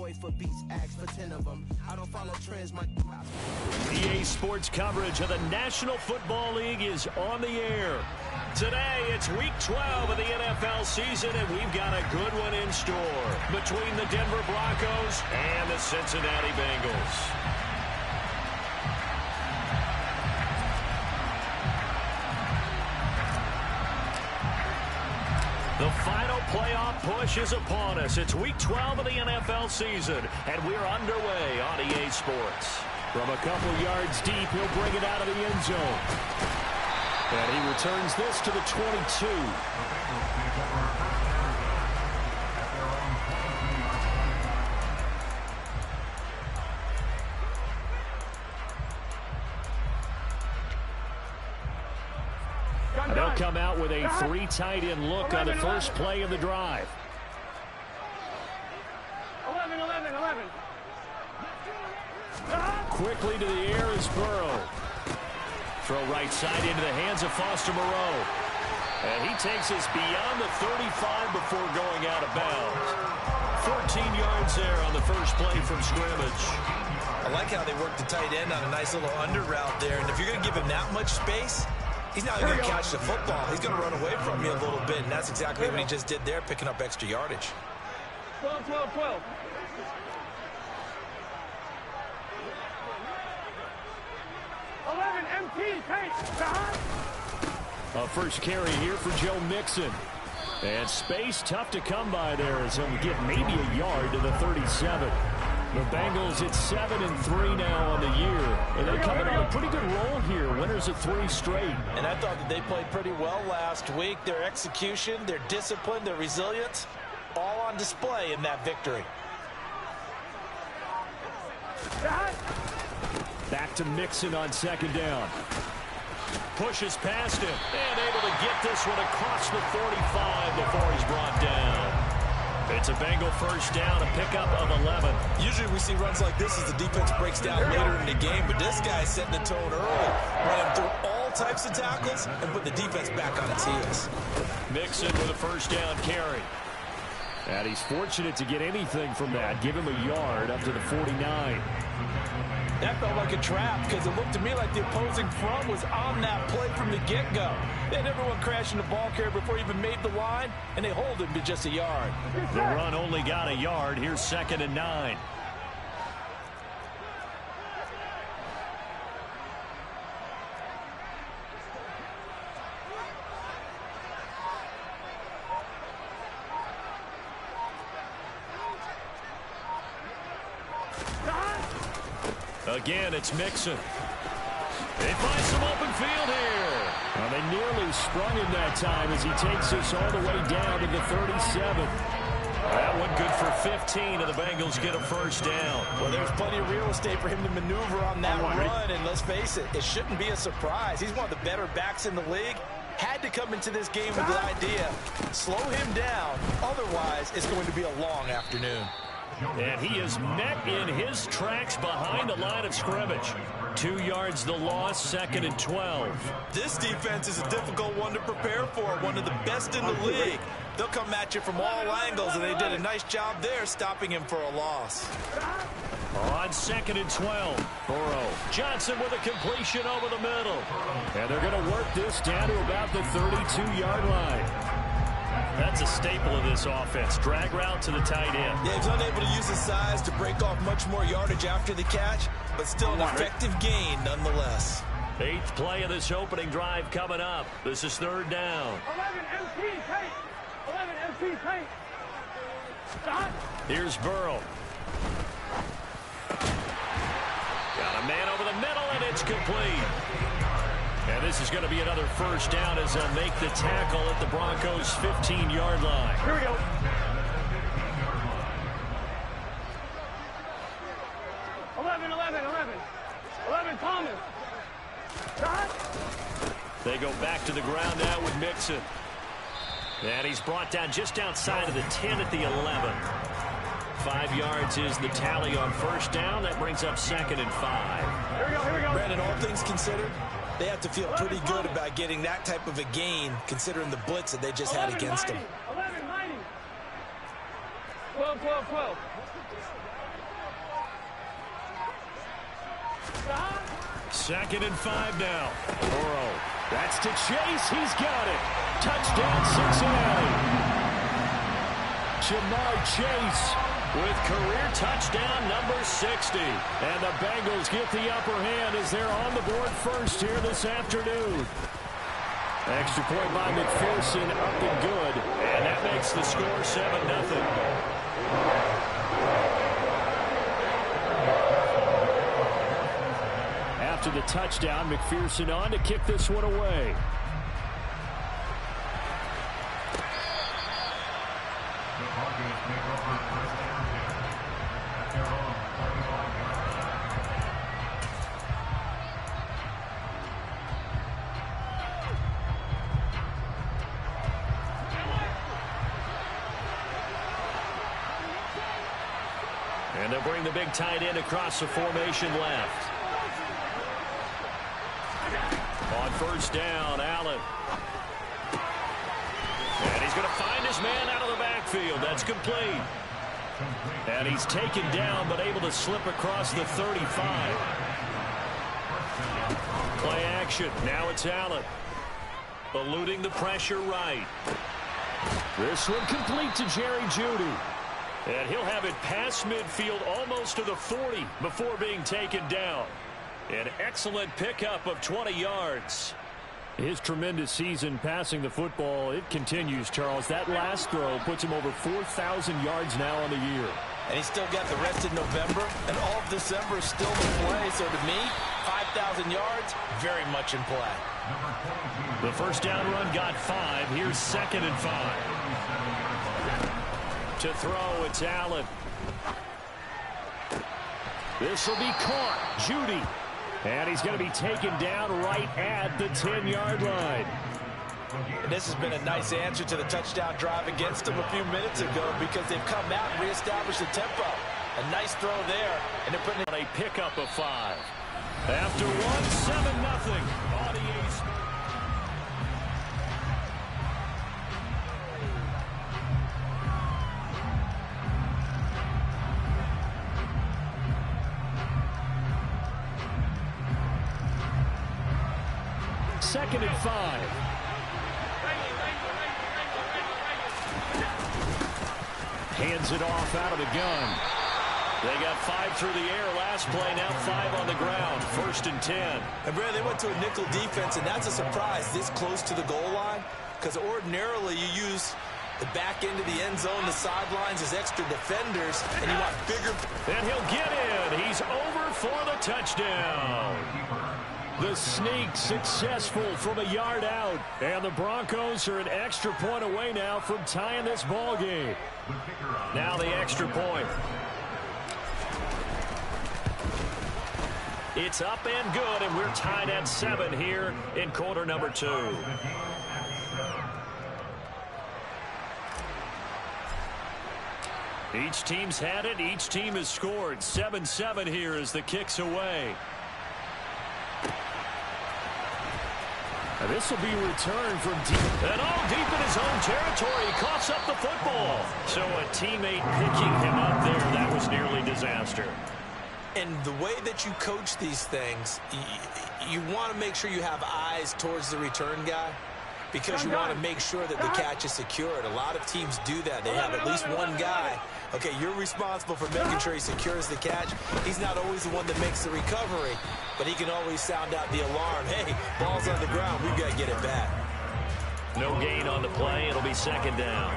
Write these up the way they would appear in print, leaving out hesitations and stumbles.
boy for beats, ask for 10 of them. I don't follow trends, my... EA Sports coverage of the National Football League is on the air. Today, it's Week 12 of the NFL season, and we've got a good one in store between the Denver Broncos and the Cincinnati Bengals. The final playoff push is upon us. It's Week 12 of the NFL season, and we're underway on EA Sports. From a couple yards deep, he'll bring it out of the end zone. And he returns this to the 22. They'll come out with a three tight end look on the first play of the drive. 11. Quickly to the air is Burrow. Throw right side into the hands of Foster Moreau. And he takes us beyond the 35 before going out of bounds. 14 yards there on the first play from scrimmage. I like how they work the tight end on a nice little under route there. And if you're going to give him that much space, he's not going to catch the football. He's going to run away from you a little bit, and that's exactly what he just did there, picking up extra yardage. 12. A first carry here for Joe Mixon. And space tough to come by there as he'll get maybe a yard to the 37. The Bengals at 7-3 now on the year. And they're coming on a pretty good roll here. Winners of 3 straight. And I thought that they played pretty well last week. Their execution, their discipline, their resilience, all on display in that victory. Back to Mixon on second down. Pushes past him and able to get this one across the 45 before he's brought down. It's a Bengal first down, a pickup of 11. Usually we see runs like this as the defense breaks down later in the game, but this guy's setting the tone early, running through all types of tackles and put the defense back on its heels. Mixon with a first down carry. And he's fortunate to get anything from that. Give him a yard up to the 49. That felt like a trap because it looked to me like the opposing front was on that play from the get-go. They had everyone crashing the ball carrier before he even made the line, and they hold him to just a yard. The run only got a yard. Here's 2nd and 9. Again, it's Mixon. They find some open field here. Well, they nearly sprung him that time as he takes us all the way down to the 37. That one good for 15, and the Bengals get a first down. Well, there's plenty of real estate for him to maneuver on that run, and let's face it, it shouldn't be a surprise. He's one of the better backs in the league. Had to come into this game with the idea, slow him down, otherwise it's going to be a long afternoon. And he is met in his tracks behind the line of scrimmage. 2 yards the loss, 2nd and 12. This defense is a difficult one to prepare for, one of the best in the league. They'll come at you from all angles, and they did a nice job there stopping him for a loss. On 2nd and 12, Burrow. Johnson with a completion over the middle. And they're going to work this down to about the 32-yard line. That's a staple of this offense. Drag route to the tight end. Yeah, he's unable to use his size to break off much more yardage after the catch, but still an effective gain nonetheless. 8th play of this opening drive coming up. This is 3rd down. 11 MP paint. Stop. Here's Burrow. Got a man over the middle, and it's complete. And this is going to be another first down as they'll make the tackle at the Broncos' 15-yard line. Here we go. 11, Thomas. They go back to the ground now with Mixon. And he's brought down just outside of the 10 at the 11. 5 yards is the tally on first down. That brings up 2nd and 5. Here we go. Brandon, all things considered, they have to feel pretty good about getting that type of a gain, considering the blitz that they just had against them. 11, 12. 2nd and 5 now. Burrow. That's to Chase. He's got it. Touchdown, Cincinnati. Jamar Chase with career touchdown number 60. And the Bengals get the upper hand as they're on the board first here this afternoon. Extra point by McPherson, up and good. And that makes the score 7-0. After the touchdown, McPherson on to kick this one away. And they'll bring the big tight end across the formation left. On first down, Allen. And he's going to find his man out of the backfield. That's complete. And he's taken down but able to slip across the 35. Play action. Now it's Allen. Eluding the pressure right. This one complete to Jerry Jeudy. And he'll have it past midfield almost to the 40 before being taken down. An excellent pickup of 20 yards. His tremendous season passing the football, it continues, Charles. That last throw puts him over 4,000 yards now on the year. And he's still got the rest of November, and all of December is still to play. So to me, 5,000 yards, very much in play. The first down run got 5. Here's 2nd and 5. To throw, it's Allen. This will be caught. Jeudy. And he's going to be taken down right at the 10-yard line. And this has been a nice answer to the touchdown drive against them a few minutes ago because they've come out and reestablished the tempo. A nice throw there, and they're putting it on a pickup of 5. After 1, 7-0. Second and 5. Hands it off out of the gun. They got 5 through the air last play, now 5 on the ground. 1st and 10. And Brad, they went to a nickel defense, and that's a surprise this close to the goal line, because ordinarily you use the back end of the end zone, the sidelines as extra defenders, and you want bigger. And he'll get in. He's over for the touchdown. The sneak successful from a yard out. And the Broncos are an extra point away now from tying this ball game. Now the extra point. It's up and good, and we're tied at 7 here in quarter number 2. Each team's had it. Each team has scored. 7-7 here as the kick's away. And this will be returned from deep. And all deep in his own territory. He coughs up the football. So a teammate picking him up there, that was nearly disaster. And the way that you coach these things, you want to make sure you have eyes towards the return guy because you want to make sure that the catch is secured. A lot of teams do that. They have at least one guy. Okay, you're responsible for making sure he secures the catch. He's not always the one that makes the recovery, but he can always sound out the alarm. Hey, ball's on the ground. We've got to get it back. No gain on the play. It'll be 2nd down.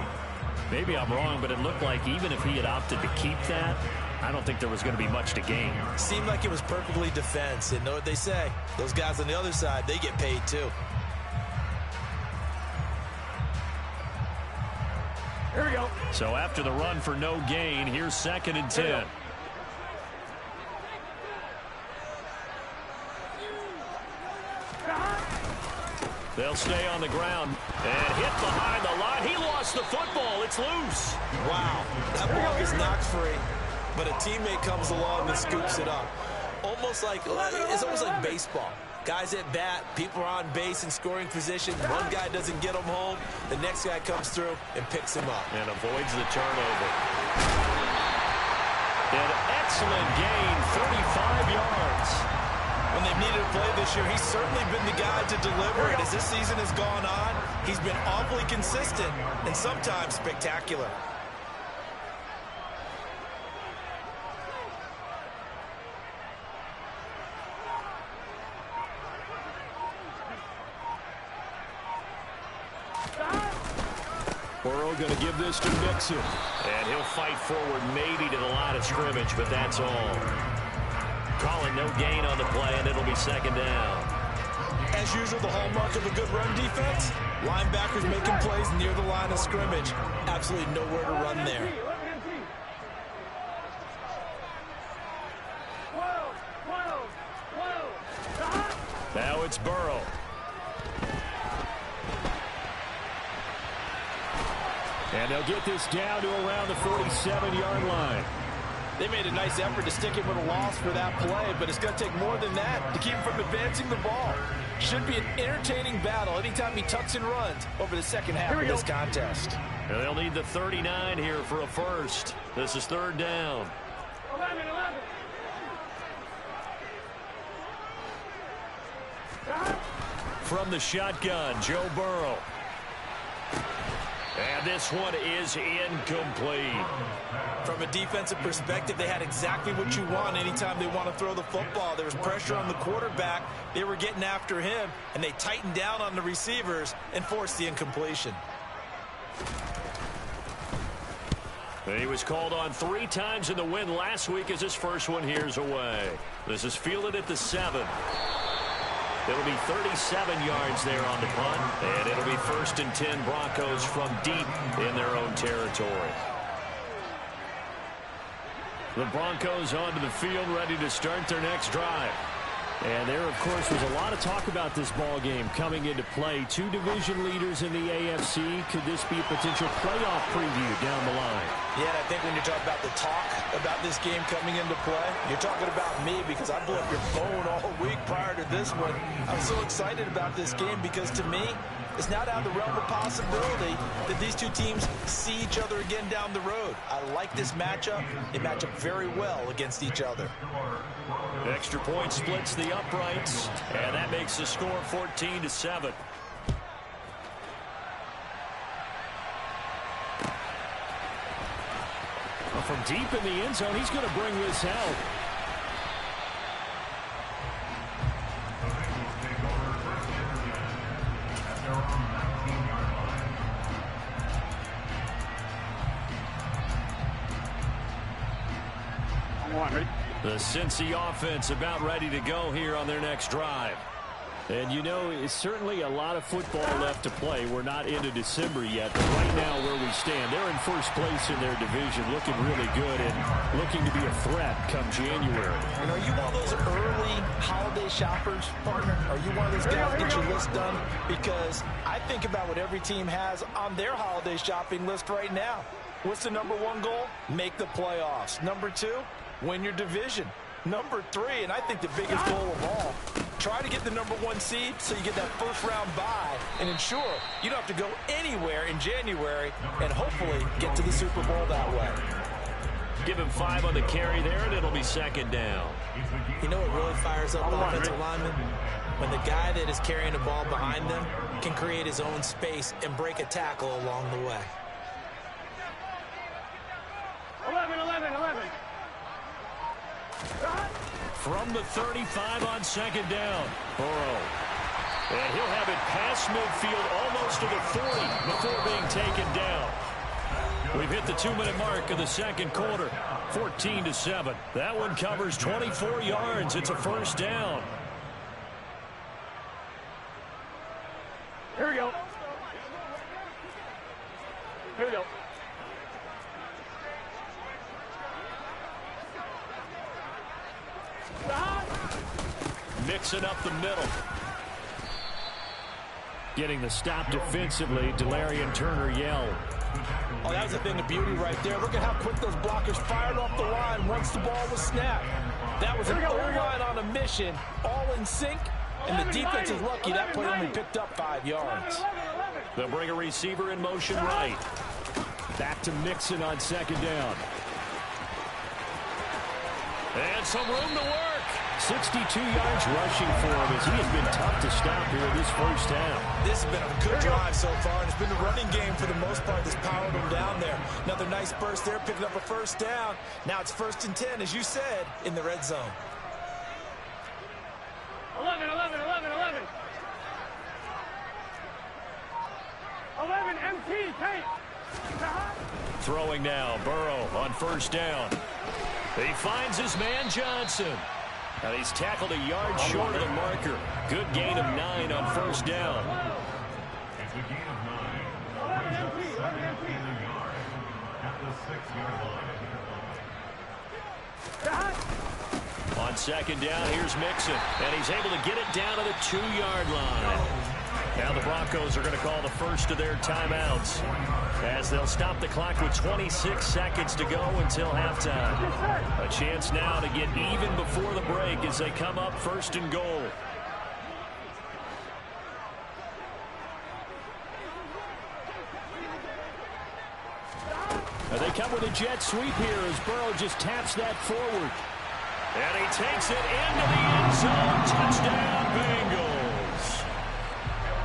Maybe I'm wrong, but it looked like even if he had opted to keep that, I don't think there was going to be much to gain. Seemed like it was perfectly defense. And know what they say? Those guys on the other side, they get paid too. Here we go. So after the run for no gain, here's 2nd and 10. They'll stay on the ground and hit behind the line. He lost the football. It's loose. Wow. That ball is knocked free, but a teammate comes along and scoops it up. It's almost like baseball. Guys at bat, people are on base in scoring position. One guy doesn't get him home. The next guy comes through and picks him up. And avoids the turnover. An excellent gain, 35 yards. when they've needed to play this year, he's certainly been the guy to deliver. And as this season has gone on, he's been awfully consistent and sometimes spectacular. Burrow going to give this to Mixon. And he'll fight forward maybe to the line of scrimmage, but that's all. Calling no gain on the play, and it'll be second down. As usual, the hallmark of a good run defense, linebackers making plays near the line of scrimmage. Absolutely nowhere to run there. Now it's Burrow. And they'll get this down to around the 47-yard line. They made a nice effort to stick him with a loss for that play, but it's going to take more than that to keep him from advancing the ball. Should be an entertaining battle anytime he tucks and runs over the second half of this contest. And they'll need the 39 here for a first. This is third down. 11. From the shotgun, Joe Burrow. And this one is incomplete. From a defensive perspective, they had exactly what you want anytime they want to throw the football. There was pressure on the quarterback. They were getting after him, and they tightened down on the receivers and forced the incompletion. He was called on 3 times in the win last week as his first one here's away. This is fielded at the 7. It'll be 37 yards there on the punt, and it'll be 1st and 10 Broncos from deep in their own territory. The Broncos onto the field, ready to start their next drive. And there, of course, was a lot of talk about this ball game coming into play. 2 division leaders in the AFC. Could this be a potential playoff preview down the line? Yeah, and I think when you're talking about the talk about this game coming into play, you're talking about me because I blew up your phone all week prior to this one. I'm so excited about this game because to me, it's not out of the realm of possibility that these two teams see each other again down the road. I like this matchup. They match up very well against each other. Extra point splits the uprights, and that makes the score 14-7. From deep in the end zone, he's going to bring this out. The Cincy offense about ready to go here on their next drive. And you know, it's certainly a lot of football left to play. We're not into December yet, but right now where we stand, they're in first place in their division, looking really good and looking to be a threat come January. And are you one of those early holiday shoppers, partner? Are you one of those guys that get your list done? Because I think about what every team has on their holiday shopping list right now. What's the number 1 goal? Make the playoffs. Number 2, win your division. Number 3, and I think the biggest goal of all, try to get the number 1 seed so you get that first round bye and ensure you don't have to go anywhere in January and hopefully get to the Super Bowl that way. Give him 5 on the carry there, and it'll be second down. You know what really fires up offensive linemen? When the guy that is carrying the ball behind them can create his own space and break a tackle along the way. 11. From the 35 on second down, Burrow. And he'll have it past midfield almost to the 40 before being taken down. We've hit the 2-minute mark of the second quarter, 14-7. That one covers 24 yards. It's a first down. Here we go. Mixing up the middle. Getting the stop defensively, Delarian Turner yelled. Oh, that was a thing of beauty right there. Look at how quick those blockers fired off the line once the ball was snapped. That was an O-line on a mission, all in sync, and the defense is lucky that play only picked up 5 yards. They'll bring a receiver in motion right. Back to Mixon on second down. And some room to work. 62 yards rushing for him as he has been tough to stop here in this first half. This has been a good drive so far, and it's been the running game for the most part that's powered him down there. Another nice burst there, picking up a first down. Now it's 1st and 10, as you said, in the red zone. 11, 11, 11, 11. 11, MT, tank. Throwing now, Burrow on first down. He finds his man Johnson. And he's tackled a yard short of the marker. Good gain of 9 on first down. It's a gain of 9. 17 yards at the 6-yard line. On second down, here's Mixon. And he's able to get it down to the 2-yard line. Now the Broncos are going to call the first of their timeouts, as they'll stop the clock with 26 seconds to go until halftime. A chance now to get even before the break as they come up 1st and goal. They come with a jet sweep here as Burrow just taps that forward. And he takes it into the end zone. Touchdown, Bengals.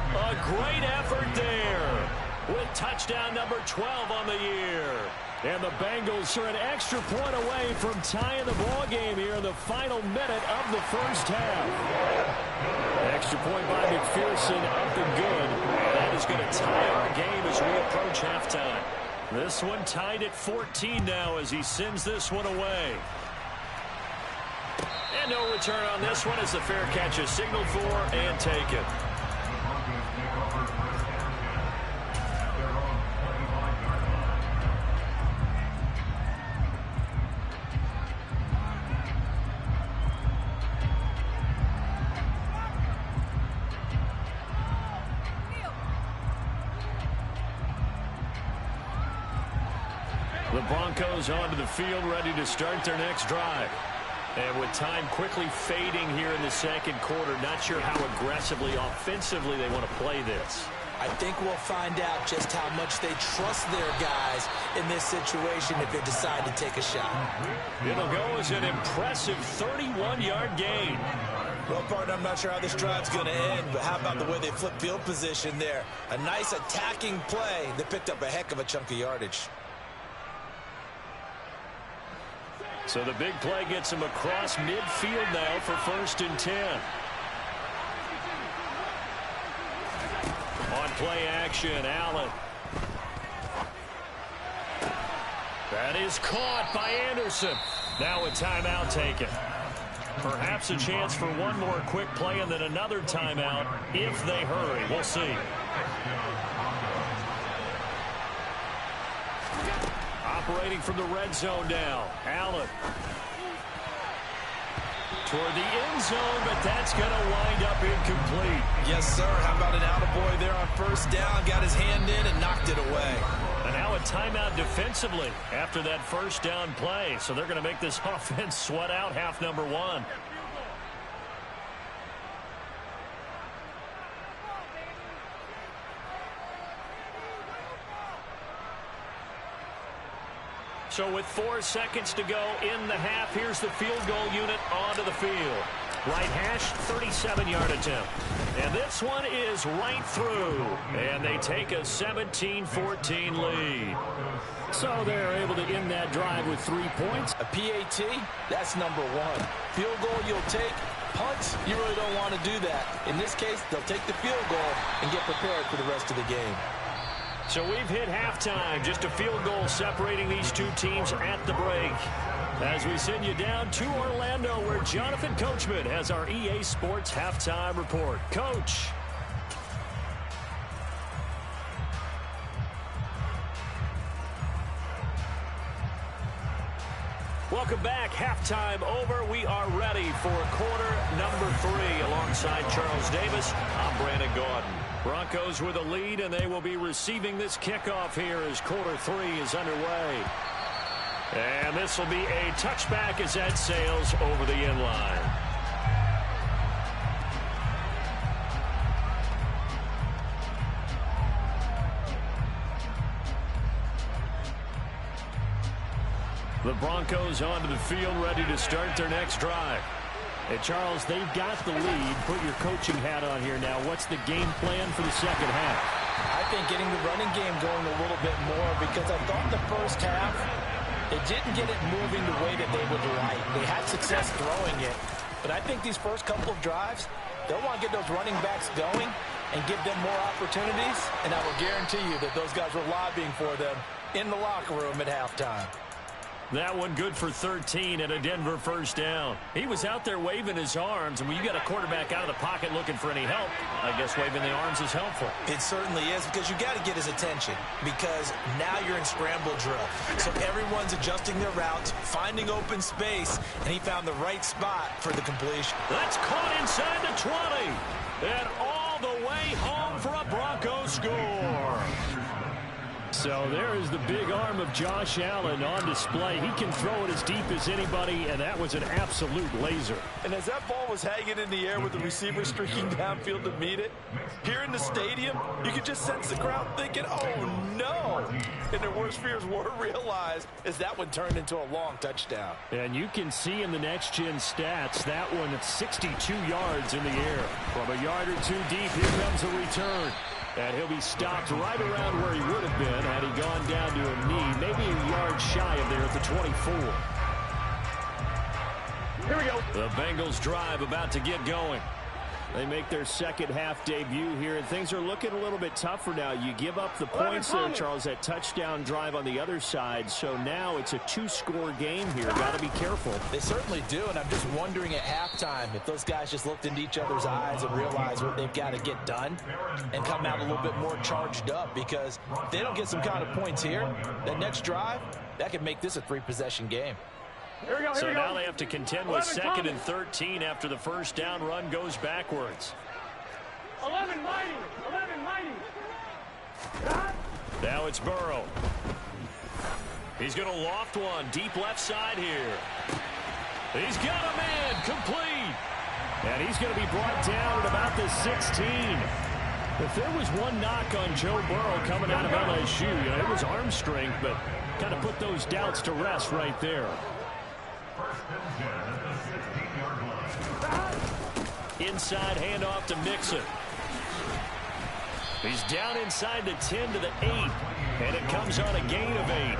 A great effort there with touchdown number 12 on the year. And the Bengals are an extra point away from tying the ball game here in the final minute of the first half. Extra point by McPherson, up and good. And that is going to tie our game as we approach halftime. This one tied at 14 now as he sends this one away. And no return on this one as the fair catch is signaled for and taken. The Broncos onto the field, ready to start their next drive. And with time quickly fading here in the second quarter, not sure how aggressively, offensively they want to play this. I think we'll find out just how much they trust their guys in this situation if they decide to take a shot. It'll go as an impressive 31-yard gain. Well, partner, I'm not sure how this drive's going to end, but how about the way they flip field position there? A nice attacking play that picked up a heck of a chunk of yardage. So the big play gets him across midfield now for 1st and 10. On play action, Allen. That is caught by Anderson. Now a timeout taken. Perhaps a chance for one more quick play and then another timeout if they hurry. We'll see. Operating from the red zone now. Allen. Toward the end zone, but that's going to wind up incomplete. Yes, sir. How about an attaboy there on first down? Got his hand in and knocked it away. And now a timeout defensively after that first down play. So they're going to make this offense sweat out half number 1. So with 4 seconds to go in the half, here's the field goal unit onto the field. Right hash, 37-yard attempt. And this one is right through. And they take a 17-14 lead. So they're able to end that drive with 3 points. A PAT, that's number 1. Field goal you'll take. Punts, you really don't want to do that. In this case, they'll take the field goal and get prepared for the rest of the game. So we've hit halftime. Just a field goal separating these two teams at the break. As we send you down to Orlando, where Jonathan Coachman has our EA Sports halftime report. Coach. Welcome back. Halftime over. We are ready for quarter number 3 alongside Charles Davis. I'm Brandon Gaudin. Broncos with a lead, and they will be receiving this kickoff here as quarter 3 is underway. And this will be a touchback as that sails over the end line. The Broncos onto the field, ready to start their next drive. Hey, Charles, they've got the lead. Put your coaching hat on here now. What's the game plan for the second half? I think getting the running game going a little bit more, because I thought the first half, they didn't get it moving the way that they would like. They had success throwing it. But I think these first couple of drives, they'll want to get those running backs going and give them more opportunities. And I will guarantee you that those guys were lobbying for them in the locker room at halftime. That one good for 13 and a Denver first down. He was out there waving his arms, and when you got a quarterback out of the pocket looking for any help, I guess waving the arms is helpful. It certainly is, because you got to get his attention, because now you're in scramble drill. So everyone's adjusting their routes, finding open space, and he found the right spot for the completion. That's caught inside the 20, and all the way home for a Broncos score. So there is the big arm of Josh Allen on display. He can throw it as deep as anybody, and that was an absolute laser. And as that ball was hanging in the air with the receiver streaking downfield to meet it, here in the stadium, you could just sense the crowd thinking, oh, no. And their worst fears were realized as that one turned into a long touchdown. And you can see in the next-gen stats, that one at 62 yards in the air. From a yard or two deep, here comes a return. And he'll be stopped right around where he would have been had he gone down to a knee, maybe a yard shy of there at the 24. Here we go. The Bengals drive about to get going. They make their second half debut here, and things are looking a little bit tougher now. You give up the points there, Charles, that touchdown drive on the other side. So now it's a two-score game here. Got to be careful. They certainly do, and I'm just wondering at halftime if those guys just looked into each other's eyes and realized what they've got to get done and come out a little bit more charged up, because if they don't get some kind of points here, that next drive, that could make this a three-possession game. Here we go. So now they have to contend with second and 13 after the first down run goes backwards. 11 mighty. 11 mighty. Now it's Burrow. He's going to loft one deep left side here. He's got a man complete. And he's going to be brought down at about the 16. If there was one knock on Joe Burrow coming out of LSU, it was arm strength, but kind of put those doubts to rest right there. Inside handoff to Mixon. He's down inside the 10 to the 8, and it comes on a gain of 8.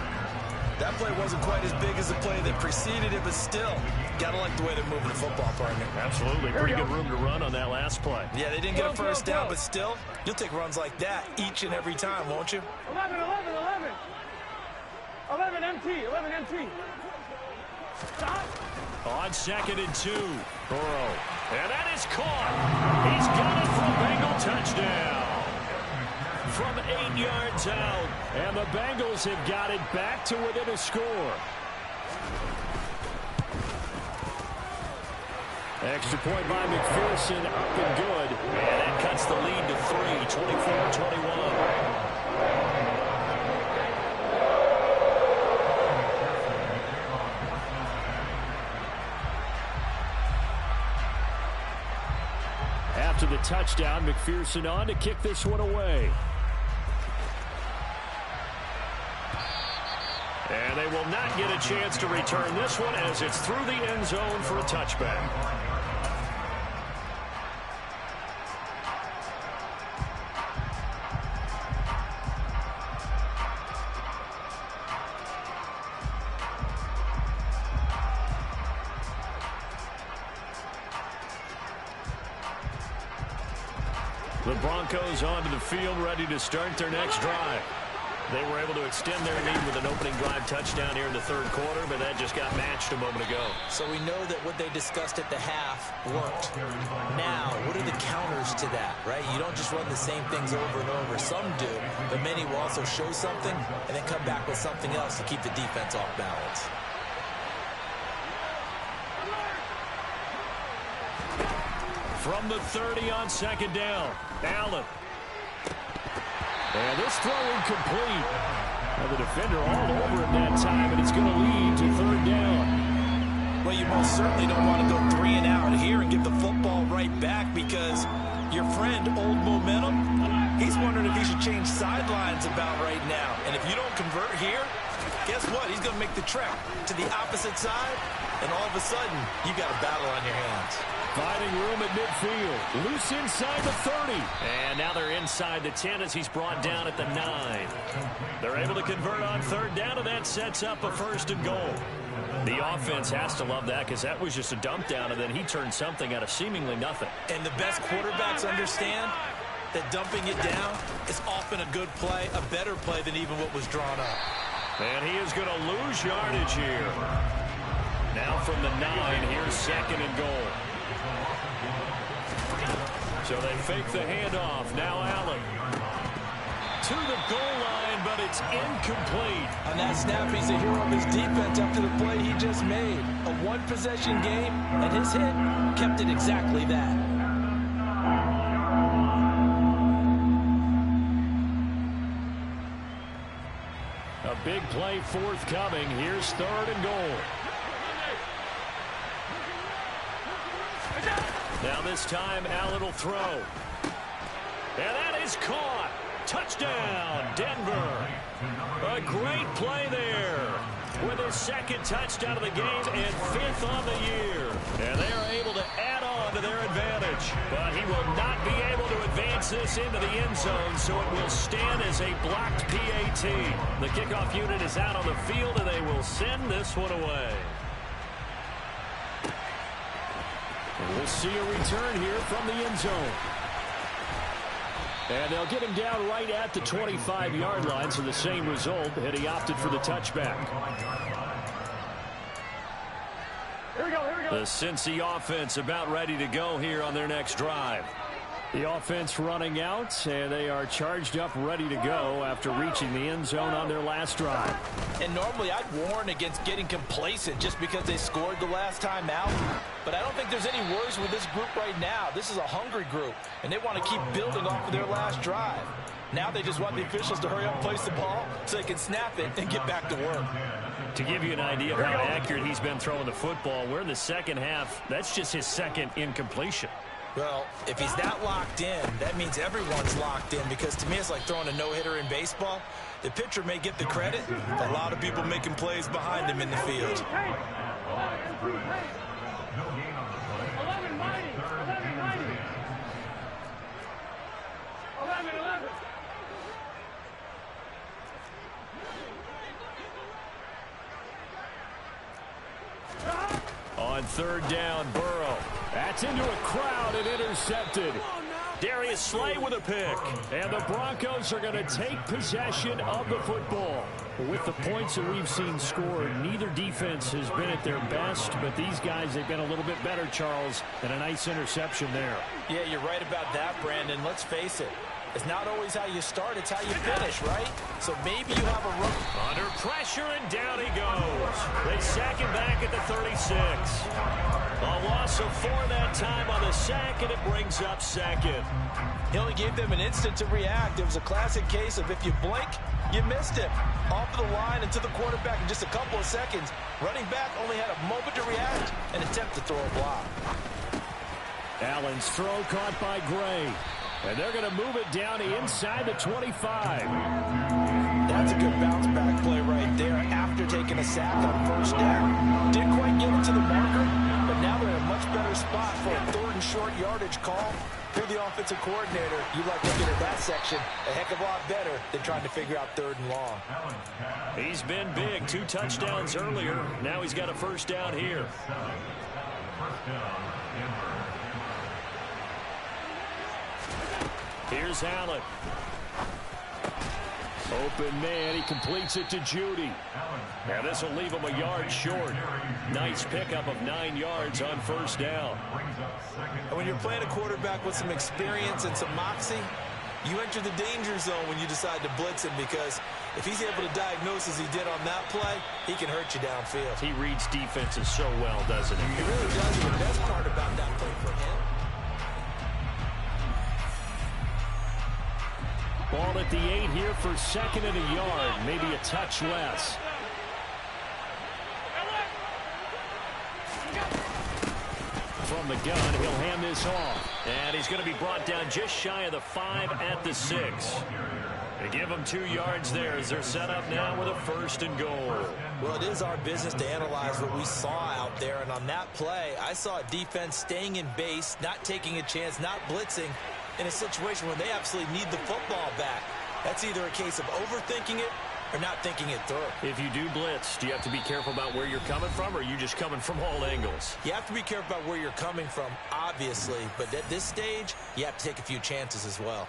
That play wasn't quite as big as the play that preceded it, but still, gotta like the way they're moving the football, partner. Absolutely. Pretty good room to run on that last play. Yeah, they didn't get a first down, but still, you'll take runs like that each and every time, won't you? 11, 11, 11. 11 MT, 11 MT. Stop. On second and 2, Burrow. And that is caught. He's got it for a Bengal touchdown. From 8 yards out. And the Bengals have got it back to within a score. Extra point by McPherson, up and good. And that cuts the lead to 3, 24-21. After the touchdown, McPherson on to kick this one away. And they will not get a chance to return this one as it's through the end zone for a touchback. The Broncos onto the field, ready to start their next drive. They were able to extend their lead with an opening drive touchdown here in the third quarter, but that just got matched a moment ago. So we know that what they discussed at the half worked. Now, what are the counters to that, right? You don't just run the same things over and over. Some do, but many will also show something and then come back with something else to keep the defense off balance. From the 30 on second down, Allen. And this throw incomplete. And the defender all over him that time, and it's going to lead to third down. Well, you most certainly don't want to go 3 and out here and give the football right back, because your friend, Old Momentum, he's wondering if he should change sidelines about right now. And if you don't convert here, guess what? He's going to make the trek to the opposite side and all of a sudden, you got a battle on your hands. Finding room at midfield. Loose inside the 30. And now they're inside the 10 as he's brought down at the 9. They're able to convert on third down, and that sets up a 1st and goal. The offense has to love that because that was just a dump down, and then he turned something out of seemingly nothing. And the best quarterbacks understand that dumping it down is often a good play, a better play than even what was drawn up. And he is going to lose yardage here. Now from the 9, here's 2nd and goal. So they fake the handoff. Now Allen to the goal line, but it's incomplete. On that snap, he's a hero of his defense after the play he just made. A one-possession game, and his hit kept it exactly that. A big play forthcoming. Here's 3rd and goal. Now this time, Allen will throw. And that is caught. Touchdown, Denver. A great play there. With his 2nd touchdown of the game and 5th on the year. And they are able to add on to their advantage. But he will not be able to advance this into the end zone, so it will stand as a blocked PAT. The kickoff unit is out on the field, and they will send this one away. And we'll see a return here from the end zone. And they'll get him down right at the 25-yard line, so the same result, and he opted for the touchback. Here we go, here we go. The Cincy offense about ready to go here on their next drive. The offense running out, and they are charged up, ready to go after reaching the end zone on their last drive. And normally I'd warn against getting complacent just because they scored the last time out. But I don't think there's any worries with this group right now. This is a hungry group, and they want to keep building off of their last drive. Now they just want the officials to hurry up and place the ball so they can snap it and get back to work. To give you an idea of how accurate he's been throwing the football, we're in the second half. That's just his 2nd incompletion. Well, if he's that locked in, that means everyone's locked in, because to me it's like throwing a no-hitter in baseball. The pitcher may get the credit, but a lot of people making plays behind him in the field. 11. On 3rd down, Burrow. That's into a crowd and intercepted. Darius Slay with a pick. And the Broncos are going to take possession of the football. With the points that we've seen scored, neither defense has been at their best, but these guys, they've been a little bit better, Charles, and a nice interception there. Yeah, you're right about that, Brandon. Let's face it. It's not always how you start, it's how you finish, right? So maybe you have a rookie. Under pressure, and down he goes. They sack him back at the 36. A loss of 4 that time on the sack, and it brings up 2nd. He only gave them an instant to react. It was a classic case of if you blink, you missed him. Off of the line and to the quarterback in just a couple of seconds. Running back only had a moment to react and attempt to throw a block. Allen's throw caught by Gray. And they're going to move it down to inside the 25. That's a good bounce-back play right there after taking a sack on 1st down. Didn't quite get it to the marker, but now they're in a much better spot for a 3rd and short yardage call. If you're the offensive coordinator, you like looking at that section a heck of a lot better than trying to figure out 3rd and long. He's been big. 2 touchdowns earlier. Now he's got a 1st down here. Here's Allen. Open man. He completes it to Judy. Now this will leave him a yard short. Nice pickup of 9 yards on 1st down. And when you're playing a quarterback with some experience and some moxie, you enter the danger zone when you decide to blitz him, because if he's able to diagnose as he did on that play, he can hurt you downfield. He reads defenses so well, doesn't he? He really does. The best part about that play for him. Ball at the 8 here for 2nd and a yard, maybe a touch less. From the gun, he'll hand this off. And he's going to be brought down just shy of the 5 at the 6. They give them 2 yards there as they're set up now with a 1st and goal. Well, it is our business to analyze what we saw out there, and on that play, I saw a defense staying in base, not taking a chance, not blitzing in a situation where they absolutely need the football back. That's either a case of overthinking it or not thinking it through. If you do blitz, do you have to be careful about where you're coming from, or are you just coming from all angles? You have to be careful about where you're coming from, obviously, but at this stage, you have to take a few chances as well.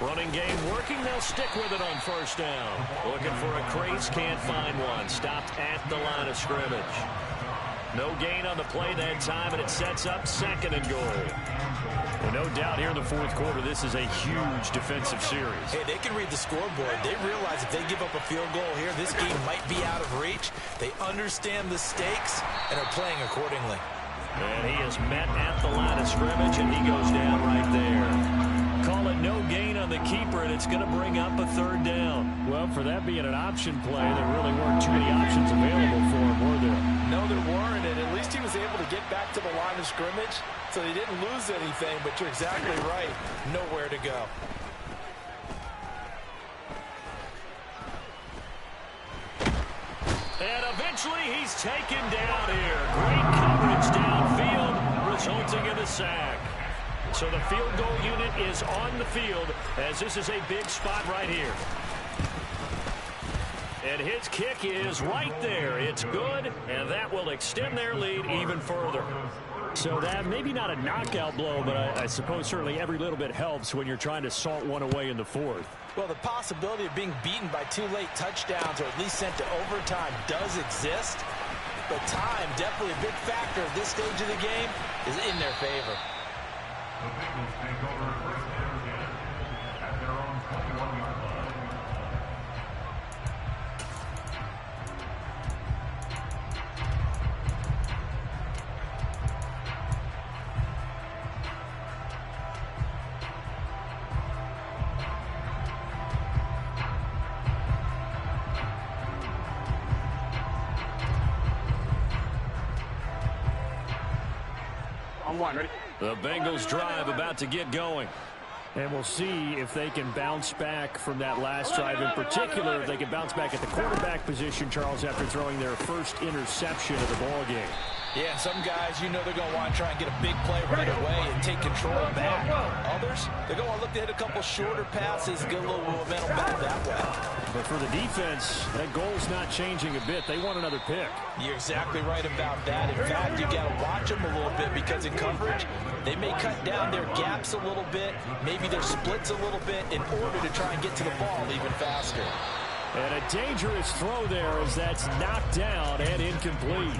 Running game working. They'll stick with it on 1st down. Looking for a crease. Can't find one. Stopped at the line of scrimmage. No gain on the play that time, and it sets up 2nd and goal. Well, no doubt here in the 4th quarter, this is a huge defensive series. Hey, they can read the scoreboard. They realize if they give up a field goal here, this game might be out of reach. They understand the stakes and are playing accordingly. And he is met at the line of scrimmage, and he goes down right there. Call it no gain on the keeper, and it's going to bring up a 3rd down. Well, for that being an option play, there really weren't too many options available for him, were there? No, there weren't, and at least he was able to get back to the line of scrimmage, so he didn't lose anything, but you're exactly right. Nowhere to go. And eventually he's taken down here. Great coverage downfield, resulting in a sack. So the field goal unit is on the field, as this is a big spot right here. And his kick is right there. It's good, and that will extend their lead even further. So that maybe not a knockout blow, but I suppose certainly every little bit helps when you're trying to salt one away in the 4th. Well, the possibility of being beaten by 2 late touchdowns or at least sent to overtime does exist, but time, definitely a big factor at this stage of the game, is in their favor. The Bengals take over 1st and 10 at their own 21-yard line. On 1, ready? The Bengals drive about to get going. And we'll see if they can bounce back from that last drive. In particular, if they can bounce back at the quarterback position, Charles, after throwing their first interception of the ball game. Yeah, some guys, you know they're going to want to try and get a big play right away and take control back. Others, they're going to want to look to hit a couple shorter passes, get a little momentum back that way. But for the defense, that goal's not changing a bit. They want another pick. You're exactly right about that. In fact, you got to watch them a little bit because in coverage, they may cut down their gaps a little bit, maybe their splits a little bit in order to try and get to the ball even faster. And a dangerous throw there as that's knocked down and incomplete.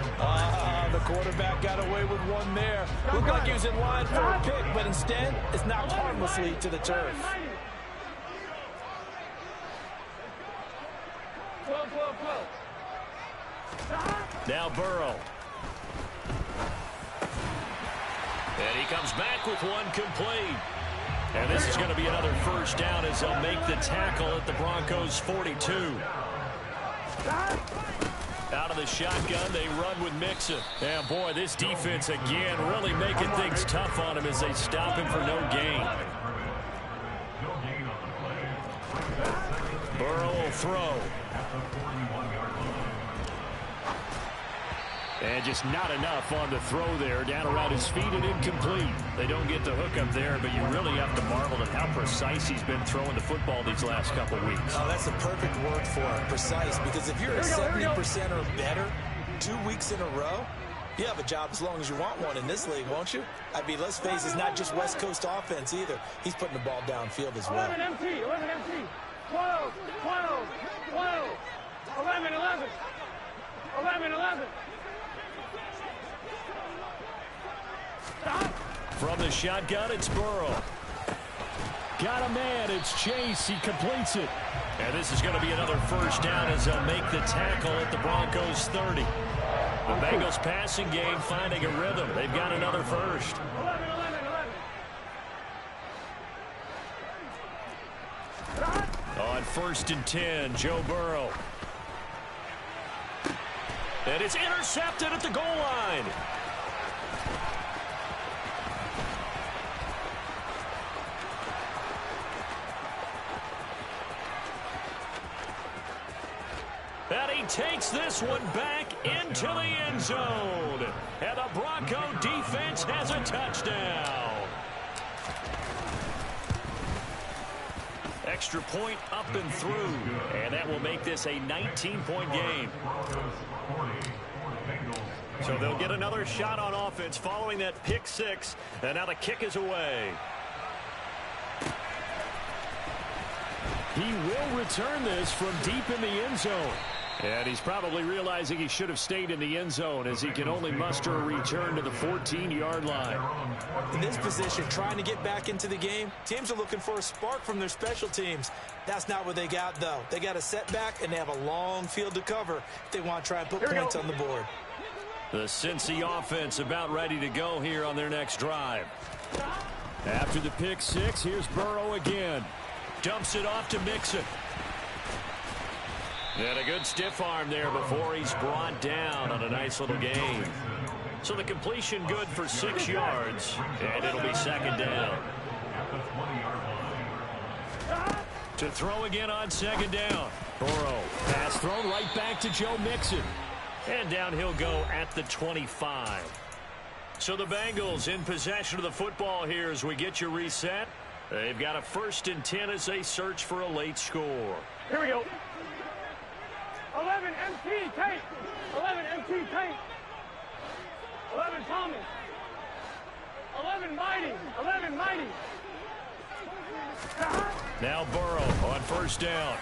The quarterback got away with one there. Looked like he was in line for a pick, but instead, it's knocked harmlessly to the turf. Now Burrow. And he comes back with one complete. And this is going to be another first down as they'll make the tackle at the Broncos 42. Out of the shotgun, they run with Mixon. Yeah, boy, this defense again really making things tough on him as they stop him for no gain. Burrow will throw. And just not enough on the throw there. Down around his feet and incomplete. They don't get the hook up there, but you really have to marvel at how precise he's been throwing the football these last couple weeks. Oh, that's the perfect word for it, precise. Because if you're at 70% or better 2 weeks in a row, you have a job as long as you want one in this league, won't you? I mean, let's face it, it's not just West Coast offense either. He's putting the ball downfield as well. 11 MT, 11 MT, 12, 12, 12, 11, 11, 11, 11. From the shotgun, it's Burrow. Got a man, it's Chase. He completes it. And this is going to be another first down as they'll make the tackle at the Broncos 30. The Bengals passing game finding a rhythm. They've got another first. 11, 11, 11. On 1st and 10, Joe Burrow. And it's intercepted at the goal line. And he takes this one back into the end zone. And the Bronco defense has a touchdown. Extra point up and through. And that will make this a 19-point game. So they'll get another shot on offense following that pick six. And now the kick is away. He will return this from deep in the end zone. And he's probably realizing he should have stayed in the end zone as he can only muster a return to the 14-yard line. In this position, trying to get back into the game, teams are looking for a spark from their special teams. That's not what they got, though. They got a setback, and they have a long field to cover if they want to try and put points on the board. The Cincy offense about ready to go here on their next drive. After the pick six, here's Burrow again. Dumps it off to Mixon. And a good stiff arm there before he's brought down on a nice little gain. So the completion good for 6 yards, and it'll be second down. To throw again on second down. Burrow, pass thrown right back to Joe Mixon. And down he'll go at the 25. So the Bengals in possession of the football here as we get you reset. They've got a 1st and 10 as they search for a late score. Here we go. 11 MT tank. 11 MT tank. 11 Tommy. 11 Mighty. 11 Mighty. Now Burrow on 1st down.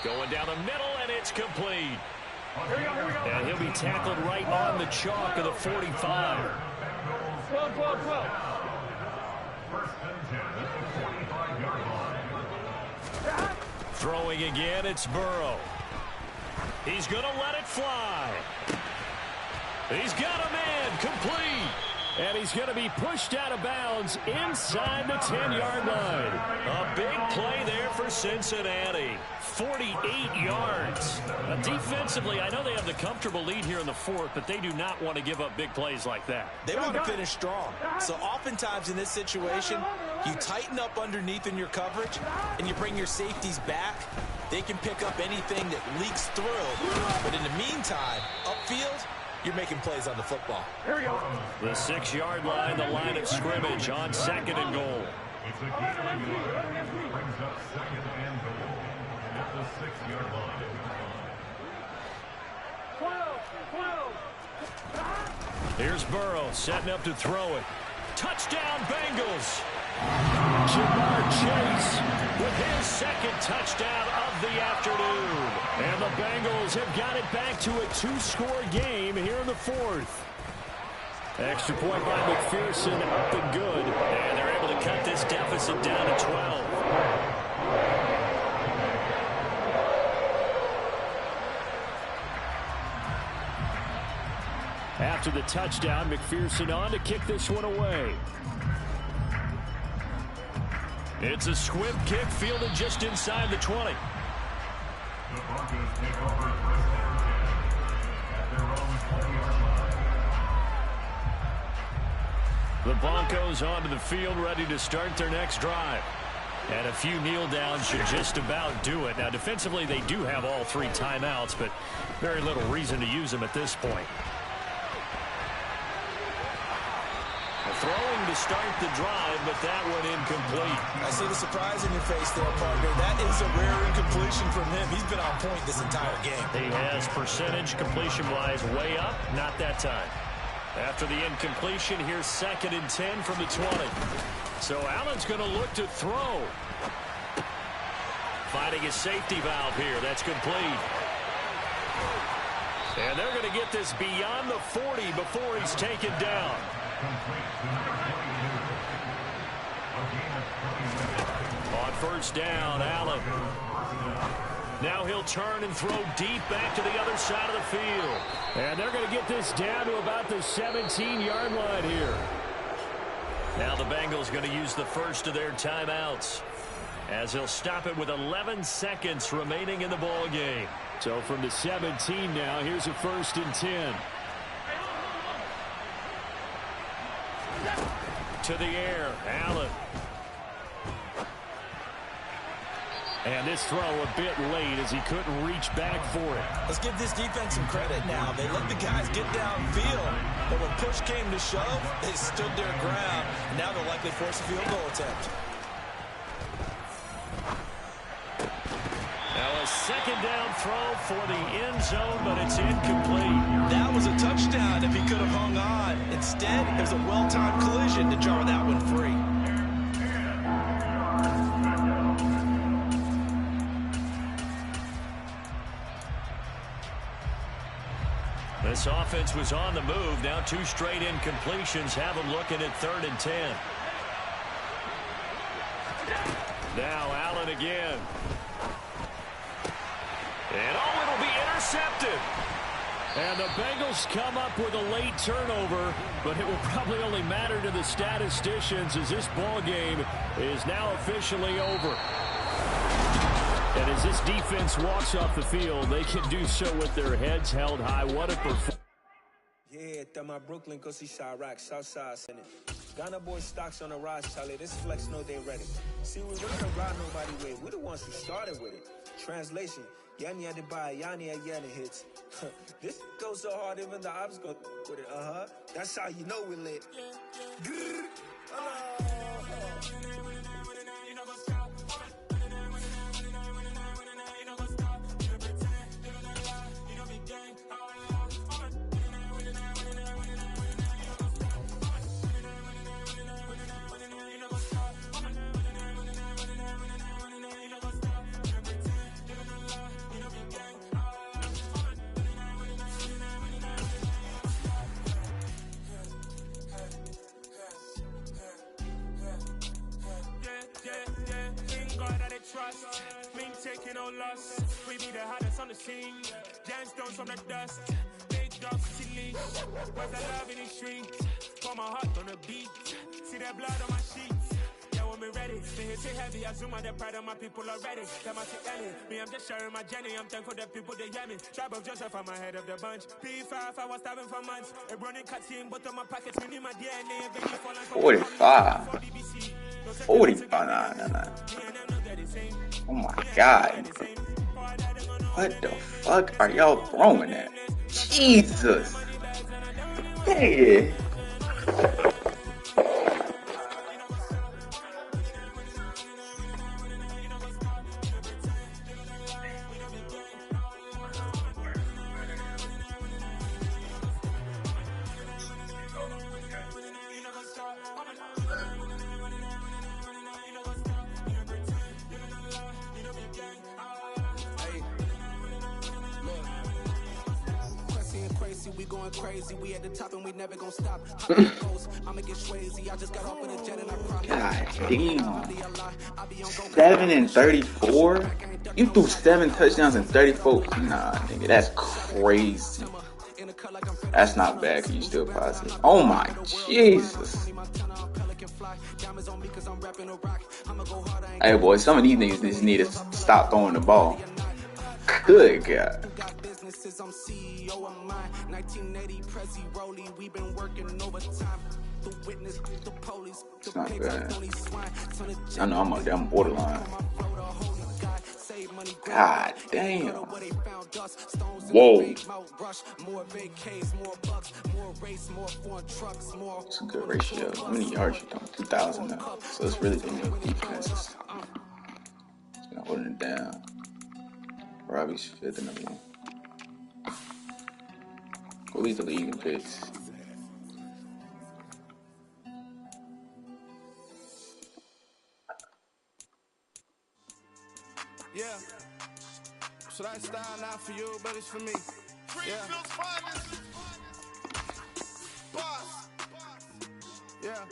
Going down the middle, and it's complete. Here we go, here we go. And he'll be tackled right on the chalk of the 45. 12, 12, 12. Throwing again, it's Burrow. He's going to let it fly. He's got a man, complete. And he's going to be pushed out of bounds inside the 10-yard line. A big play there for Cincinnati. 48 yards. Defensively, I know they have the comfortable lead here in the 4th, but they do not want to give up big plays like that. They want to finish strong. So oftentimes in this situation, you tighten up underneath in your coverage, and you bring your safeties back. They can pick up anything that leaks through. But in the meantime, upfield, you're making plays on the football. Here we go. The 6-yard line, the line of scrimmage on 2nd and goal. It's a brings up 2nd and goal at the 6-yard line. 12, 12. Here's Burrow setting up to throw it. Touchdown, Bengals. Jamar Chase with his 2nd touchdown of the afternoon. And the Bengals have got it back to a 2-score game here in the 4th. Extra point by McPherson, up and good. And they're able to cut this deficit down to 12. After the touchdown, McPherson on to kick this one away. It's a squib kick fielded just inside the 20. The Broncos take over first and 10 at their own 20-yard line. The Broncos onto the field, ready to start their next drive. And a few kneel downs should just about do it. Now, defensively, they do have all 3 timeouts, but very little reason to use them at this point. Throwing to start the drive, but that one incomplete. I see the surprise in your face there, partner. That is a rare incompletion from him. He's been on point this entire game. He has percentage completion-wise way up. Not that time. After the incompletion, here's 2nd and 10 from the 20. So Allen's going to look to throw. Finding his safety valve here. That's complete. And they're going to get this beyond the 40 before he's taken down. On first down, Allen. Now he'll turn and throw deep back to the other side of the field. And they're going to get this down to about the 17-yard line here. Now the Bengals going to use the first of their timeouts, as he'll stop it with 11 seconds remaining in the ball game. So from the 17 now, here's a 1st and 10. To the air, Allen. And this throw a bit late as he couldn't reach back for it. Let's give this defense some credit now. They let the guys get downfield, but when push came to shove, they stood their ground. And now they'll likely force a field goal attempt. Now a 2nd down throw for the end zone, but it's incomplete. That was a touchdown if he could have hung on. Instead, it was a well-timed collision to jar that one free. This offense was on the move. Now 2 straight incompletions have them looking at 3rd and 10. Now Allen again. And it'll be intercepted. And the Bengals come up with a late turnover, but it will probably only matter to the statisticians as this ball game is now officially over. And as this defense walks off the field, they can do so with their heads held high. What a performance. Yeah, that my Brooklyn, go see Chirac, Southside Senate. Ghana boy stocks on the rise, Charlie. This flex know they ready. See, we really don't ride nobody with. We're the ones who started with it. Translation, Yanni had to buy, Yanni had Yanni hits. This goes so hard, even the ops go with it. That's how you know we lit. Trust, we ain't taking no loss. We be the hottest on the scene. Gemstones from the dust. Big dogs, chili. Where's the love in the streets? Pour my heart on the beat. See that blood on my sheets. Yeah, when we ready. Stay here, stay heavy. I zoom out the pride of my people already. Them I say Ellie. Me, I'm just sharing my journey. I'm thankful that people they hear me. Tribe of Joseph, I'm ahead of the bunch. P5, I was starving for months. A running cut team, but on my pockets, we need my DNA. 45. 45. Nah. Oh my God. What the fuck are y'all throwing at? Jesus. Hey. We going crazy, we at the top and we never gonna stop. I'ma get crazy. I just got off with a jet and I God damn. 7 and 34? You threw 7 touchdowns and 34? Nah, nigga, that's crazy. That's not bad, cause you still positive. Oh my Jesus. Hey, boy, some of these niggas just need to stop throwing the ball. Good God. Got businesses, I'm CEO of mine. 1980 Prezi Rolly, we've been working overtime. The witness, the police, It's not bad. I know I'm out there, I'm borderline. God damn. Whoa. It's a good ratio. How many yards you throwing? 2,000 now. So it's really been your defense. It's been holding it down. Robbie's fifth in the league. Who leads the league in picks? Yeah. So that style not for you, but it's for me. Yeah. Boss. Yeah.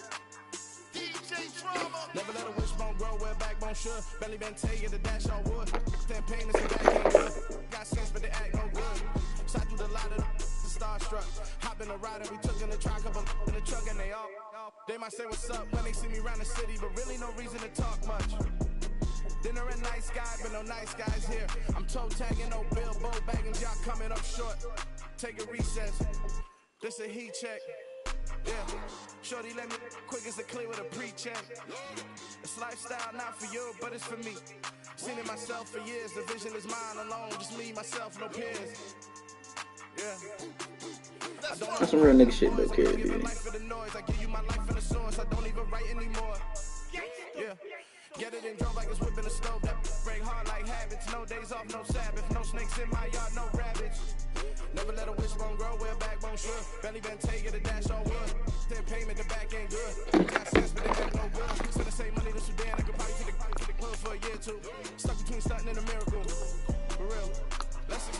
DJ Drama. Never let a wishbone grow where backbone should. Belly been taking the dash on wood. Stand pain is the back ain't good. Got sense, but they act no good. So I do the lot of the starstruck. Hop in the ride and we took in the truck, couple in the truck and they all. They might say what's up when they see me around the city, but really no reason to talk much. Dinner and nice guy, but no nice guys here. I'm toe tagging, no Bilbo bagging, y'all coming up short. Take a recess. This a heat check. Yeah. Shorty let me quick as a clear with a pre-check. It's lifestyle not for you, but it's for me. Seen it myself for years. The vision is mine alone. Just me, myself, no peers. Yeah. That's some real nigga shit though, kid. I give you my life in the source. I don't even write anymore. Yeah. Get it and drove like it's whipping a stove. That break hard like habits. No days off, no Sabbath. No snakes in my yard, no rabbits. Never let a wishbone grow where backbone should. Belly been taking the dash on wood. Then payment, the back ain't good. Got sense, but they ain't no good. Spend the same money to Sudan. I could probably see the club for a year or two. Stuck between stunting and a miracle. For real.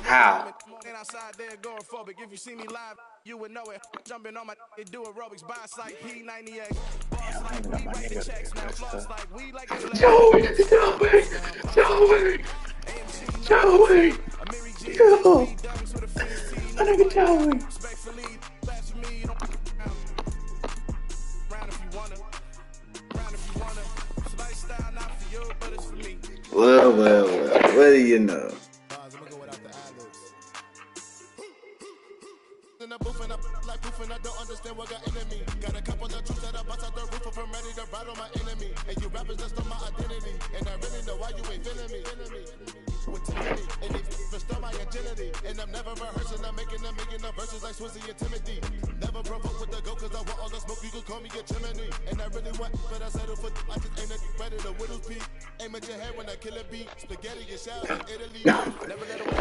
How? Outside there agoraphobic. If you see me live, you would know it. Jumping on my do aerobics. Boss like P90X. Boss like we write the checks now. Floss like we like Joey. Yo. My nigga Joey. Well, what do you know? In the booth and I like proof and I don't understand what got into me. Got a couple of troops that I bust out the roof if I'm ready to ride on my enemy. And you rappers just on my identity. And I really know why you ain't feeling me. With Timothy, and they restore my agility. And I'm never rehearsing, I'm making the verses like Swizzy and Timothy. Never provoke with the go, cause I want all the smoke, you can call me a chimney. And I really want, but I settle for, I just ain't ready to widow's peak. Aim at your head when I kill a beat. Spaghetti and shells in Italy. Never let a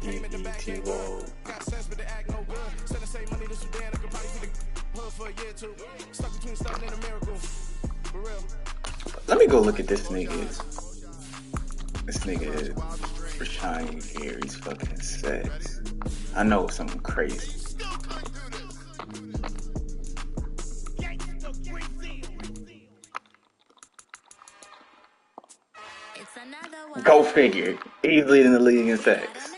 payment the back ain't good. Got sense, but they act no good. Send the same money to Sudan, I could probably see the hood for a year or two. Stuck between something and a miracle. For real. Let me go look at this nigga. This nigga is Rashawn Gary's fucking sex. I know something crazy. Go figure. He's leading the league in sacks.